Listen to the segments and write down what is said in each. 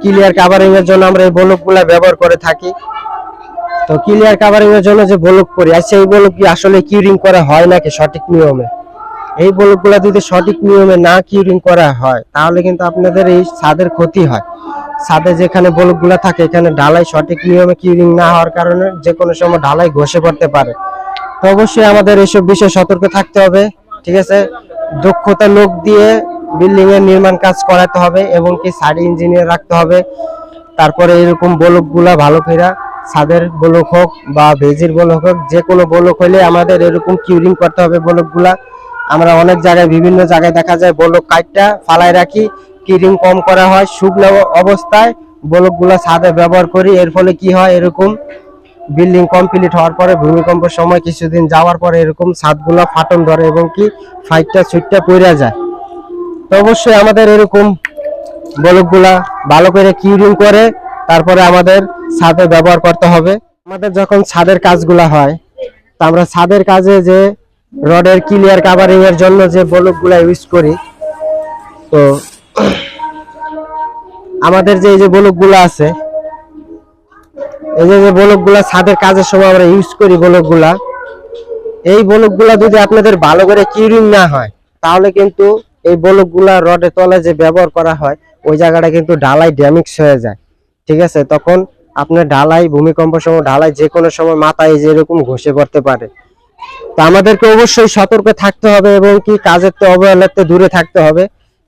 Clear covering এর জন্য আমরা এই বলকগুলা ব্যবহার করে থাকি। তো ক্লিয়ার কাভারিং এর জন্য যে বলক করি, আচ্ছা এই বলক কি আসলে কিউরিং করা হয় নাকি সঠিক নিয়মে? এই বলকগুলা যদি সঠিক নিয়মে না কিউরিং করা হয় তাহলে কিন্তু আপনাদের এই ছাদের ক্ষতি হয়। ছাদে যেখানে বলকগুলা থাকে এখানে ঢালাই সঠিক নিয়মে কিউরিং না হওয়ার কারণে যে কোনো সময় ঢালাই ঘষে পড়তে পারে। তো অবশ্যই আমাদের এইসব বিষয়ে সতর্ক থাকতে হবে, ঠিক আছে। দক্ষতা লোক দিয়ে বিল্ডিং এর নির্মাণ কাজ করাতে হবে এবং কি সাইড ইঞ্জিনিয়ার রাখতে হবে। তারপরে এরকম বলকগুলা ভালো করে ছাদের বলক হোক বা ভেজির বলক হোক, যে কোনো বলক হলে আমাদের এরকম কিউরিং করতে হবে বলকগুলা। আমরা অনেক জায়গায় বিভিন্ন জায়গায় দেখা যায় বলক কাটটা ফালায় রাখি, কিউরিং কম করা হয়, শুকনো অবস্থায় বলকগুলা ছাদে ব্যবহার করি। এর ফলে কি হয়, এরকম বিল্ডিং কমপ্লিট হওয়ার পরে ভূমিকম্পের সময় কিছুদিন যাওয়ার পরে এরকম ছাদগুলা ফাটন ধরে এবং কি ফাইটটা ছুটটা পড়ে যায়। তো অবশ্যই আমাদের এরকম বলকগুলা ভালো করে কিউরিং করে তারপরে আমাদের ছাদে ব্যবহার করতে হবে। আমাদের যখন ছাদের কাজগুলা হয়, তো আমরা ছাদের কাজে যে রডের ক্লিয়ার কাভারিং এর জন্য যে বলকগুলা ইউজ করি, তো আমাদের যে এই যে বলকগুলা আছে, এই যে বলকগুলা ছাদের কাজের সময় আমরা ইউজ করি বলকগুলা, এই বলকগুলা যদি আপনাদের ভালো করে কিউরিং না হয় তাহলে কিন্তু এই বলকগুলা রডের তলে যে ব্যবহার করা হয় ওই জায়গাটা কিন্তু ঢালাই ড্যামেজ হয়ে যায়, ঠিক আছে। তখন আপনার ঢালাই ভূমিকম্পের সময় ঢালাই যে কোনো সময় মাথায় যেরকম ঘষে পড়তে পারে। তো আমাদেরকে অবশ্যই সতর্ক থাকতে হবে এবং কি কাজের তো অবহেলাতে দূরে থাকতে হবে।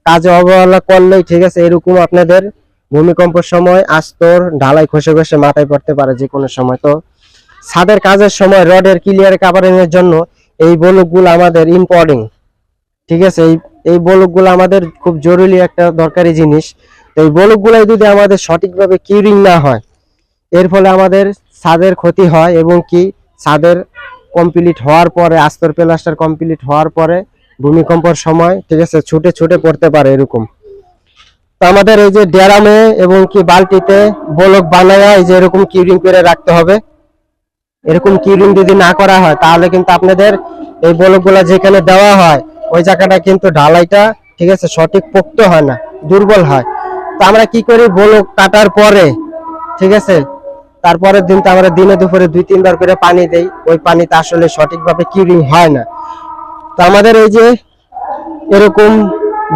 কাজে অবহেলা করলেই, ঠিক আছে, এরকম আপনাদের ভূমিকম্পের সময় আস্তর ঢালাই খসে খসে মাথায় পড়তে পারে যে কোনো সময়। তো ছাদের কাজের সময় রডের ক্লিয়ার কাভারিং এর জন্য এই বলকগুলো আমাদের ইম্পর্টেন্ট, ঠিক আছে। এই বলকগুলো আমাদের খুব জরুরি একটা দরকারি জিনিস। তো এই বলকগুলাই যদি আমাদের সঠিকভাবে কিউরিং না হয় এর ফলে আমাদের ছাদের ক্ষতি হয় এবং কি ছাদের কমপ্লিট হওয়ার পরে আস্তর প্লাস্টার কমপ্লিট হওয়ার পরে ভূমিকম্পের সময়, ঠিক আছে, ছুটে ছুটে পড়তে পারে এরকম। তো আমাদের এই যে ড্রামে এবং কি বালতিতে বলক বানায় এই যে এরকম কিউরিং করে রাখতে হবে। এরকম কিউরিং যদি না করা হয় তাহলে কিন্তু আপনাদের এই বলকগুলা যেখানে দেওয়া হয় ওই জায়গাটা কিন্তু ঢালাইটা, ঠিক আছে, সঠিক পোক্ত হয় না, দুর্বল হয়। তো আমরা কি করি, বলক কাটার পরে, ঠিক আছে, তারপরের দিন তো আমরা দিনে দুপুরে 2-3 বার করে পানি দেই, ওই পানিতে আসলে সঠিকভাবে কিউরিং হয় না। তো আমাদের এই যে এরকম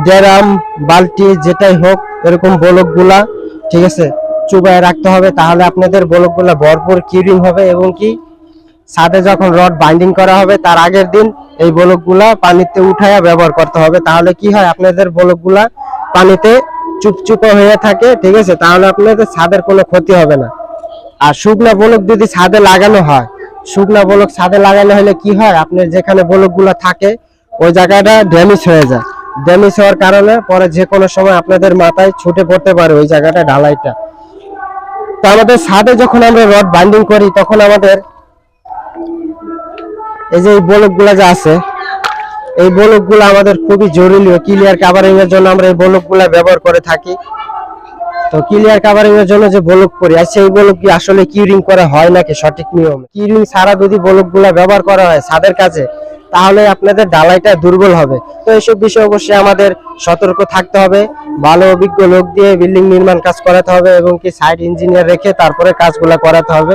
ড্রাম বালতি যেটাই হোক এরকম বলকগুলা, ঠিক আছে, চুবায় রাখতে হবে, তাহলে আপনাদের বলকগুলা ভরপুর কিউরিং হবে এবং কি ছাদে যখন রড বাইন্ডিং করা হবে তার আগের দিন এই বলকগুলা পানিতে উঠায়া ব্যবহার করতে হবে। তাহলে কি হয়, আপনাদের বলকগুলা পানিতে চুপচুপে হয়ে থাকে, ঠিক আছে, তাহলে আপনাদের ছাদের কোনো ক্ষতি হবে না। আর শুকনা বলক যদি ছাদে লাগানো হয়, শুকনা বলক ছাদে লাগানো হলে কি হয়, আপনার যেখানে বলকগুলা থাকে ওই জায়গাটা ড্যামেজ হয়ে যায়। ড্যামেজ হওয়ার কারণে পরে যে কোনো সময় আপনাদের মাথায় ছুটে পড়তে পারে ওই জায়গাটা ঢালাইটা। তো আমাদের ছাদে যখন আমরা রড বাইন্ডিং করি তখন আমাদের এই যে এই বলকগুলা যে আছে এই বলকগুলা আমাদের খুবই জরুরি। ক্লিয়ার কাভারিং এর জন্য আমরা এই বলকগুলা ব্যবহার করে থাকি। তো ক্লিয়ার কাভারিং এর জন্য যে বলক করি, আচ্ছা এই বলক কি আসলে কিউরিং করা হয় নাকি সঠিক নিয়মে? কিউরিং ছাড়া যদি বলকগুলা ব্যবহার করা হয় ছাদের কাছে তাহলে আপনাদের ঢালাইটা দুর্বল হবে। তো এইসব বিষয়ে অবশ্যই আমাদের সতর্ক থাকতে হবে, ভালো অভিজ্ঞ লোক দিয়ে বিল্ডিং নির্মাণ কাজ করাতে হবে এবং কি সাইড ইঞ্জিনিয়ার রেখে তারপরে কাজগুলা করাতে হবে।